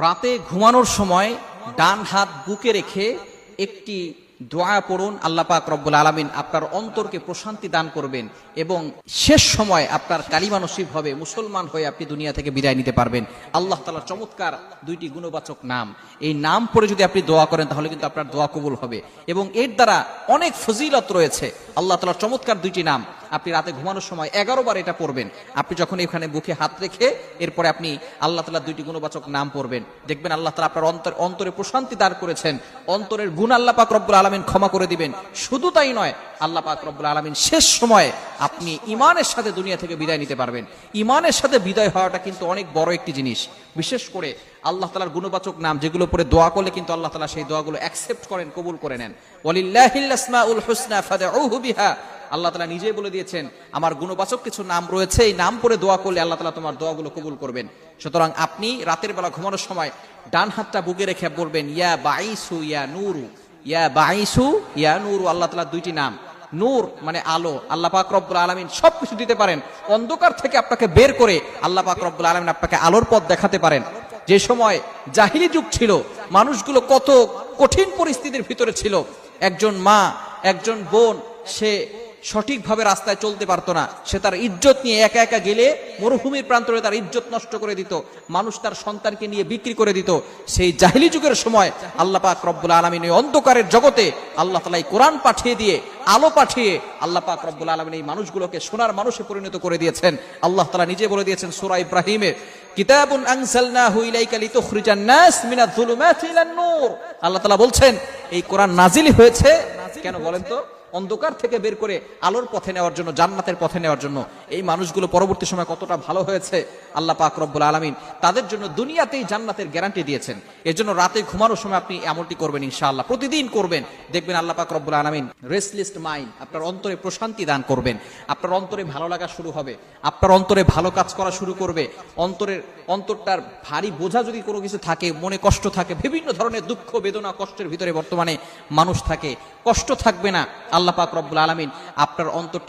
রাতে ঘুমানোর সময় ডান হাত বুকে রেখে একটি দোয়া পড়ুন। আল্লাহ পাক রব্বুল আলামিন আপনার অন্তরকে প্রশান্তি দান করবেন এবং শেষ সময় আপনার কালিমা নসিব হবে, মুসলমান হয়ে আপনি দুনিয়া থেকে বিদায় নিতে পারবেন। আল্লাহ তাআলার চমৎকার দুইটি গুণবাচক নাম, এই নাম পড়ে যদি আপনি দোয়া করেন তাহলে কিন্তু আপনার দোয়া কবুল হবে এবং এর দ্বারা অনেক ফজিলত রয়েছে। আল্লাহ তাআলার চমৎকার দুইটি নাম, আপনি রাতে ঘুমানোর সময় 11 বার এটা পড়বেন। আপনি যখন এখানে বুকে হাত রেখে এরপরে আপনি আল্লাহ তাআলার দুইটি গুণবাচক নাম পড়বেন, দেখবেন আল্লাহ তাআলা আপনার অন্তরে প্রশান্তি দান করেছেন, অন্তরের গুণ আল্লাহ পাক রব্বুল আলামিন ক্ষমা করে দিবেন। শুধু তাই নয়, আল্লাহ পাক রব্বুল আলামিন শেষ সময়ে আপনি ঈমানের সাথে দুনিয়া থেকে বিদায় নিতে পারবেন। ঈমানের সাথে বিদায় হওয়াটা কিন্তু অনেক বড় একটি জিনিস। বিশেষ করে আল্লাহ তাআলার গুণবাচক নাম যেগুলো পরে দোয়া করলে কিন্তু আল্লাহ তাআলা সেই দোয়াগুলো অ্যাকসেপ্ট করেন, কবুল করে নেন। ওয়ালিল্লাহিল আসমাউল হুসনা ফাদউহু বিহা, আল্লাহ তাআলা নিজেই বলে দিয়েছেন আমার গুণবাচক কিছু নাম রয়েছে, এই নাম পড়ে দোয়া করলে আল্লাহ তাআলা তোমার দোয়াগুলো কবুল করবেন। সুতরাং আপনি রাতের বেলা ঘুমানোর সময় ডান হাতটা বুকে রেখে বলবেন ইয়া বাইসু ইয়া নূরু, ইয়া বাইসু ইয়া নূরু। আল্লাহ তাআলার দুইটি নাম, নূর মানে আলো, আল্লাহ পাক রব্বুল আলামিন সবকিছু দিতে পারেন। অন্ধকার থেকে আপনাকে বের করে আল্লাহ পাক রব্বুল আলামিন আপনাকে আলোর পথ দেখাতে পারেন। যে সময় জাহিলি যুগ ছিল, মানুষগুলো কত কঠিন পরিস্থিতির ভিতরে ছিল, একজন মা একজন বোন সে সঠিকভাবে রাস্তায় চলতে পারতো না, সে তার ইজ্জত নিয়ে একা একা গেলে মরুভূমির প্রান্তরে তার ইজ্জত নষ্ট করে দিত, মানুষ তার সন্তানকে নিয়ে বিক্রি করে দিত। সেই জাহিলি যুগের সময় আল্লাহ পাক রব্বুল আলামিন এই অন্ধকারের জগতে আল্লাহ তাআলা এই কোরআন পাঠিয়ে দিয়ে, আলো পাঠিয়ে আল্লাহ পাক রব্বুল আলামিন এই মানুষগুলোকে সোনার মানুষে পরিণত করে দিয়েছেন। আল্লাহ তাআলা নিজে বলে দিয়েছেন সূরা ইব্রাহিমে, কিতাবুন আনজালনাহু ইলাইকা লিতুখরিজান নাস মিনাজ যুলুমাতি ইলান নূর। আল্লাহ তাআলা বলছেন এই কোরআন নাজিল হয়েছে কেন বলেন তো? অন্ধকার থেকে বের করে আলোর পথে নেওয়ার জন্য, জান্নাতের পথে নেওয়ার জন্য। এই মানুষগুলো পরবর্তী সময় কতটা ভালো হয়েছে আল্লাহ পাক রব্বুল আলামিন তাদের জন্য দুনিয়াতেই জান্নাতের গ্যারান্টি দিয়েছেন। এর জন্য রাতে ঘুমানোর সময় আপনি এমনটি করবেন ইনশাআল্লাহ, প্রতিদিন করবেন। দেখবেন আল্লাহ পাক রব্বুল আলামিন রেস্টলেস মাইন্ড, আপনার অন্তরে প্রশান্তি দান করবেন, আপনার অন্তরে ভালো লাগা শুরু হবে, আপনার অন্তরে ভালো কাজ করা শুরু করবে। অন্তরটার ভারী বোঝা যদি কোনো কিছু থাকে, মনে কষ্ট থাকে, বিভিন্ন ধরনের দুঃখ বেদনা কষ্টের ভিতরে বর্তমানে মানুষ থাকে, কষ্ট থাকবে না। আল্লাহ পাক রব্বুল আলামিন আপনার অন্তর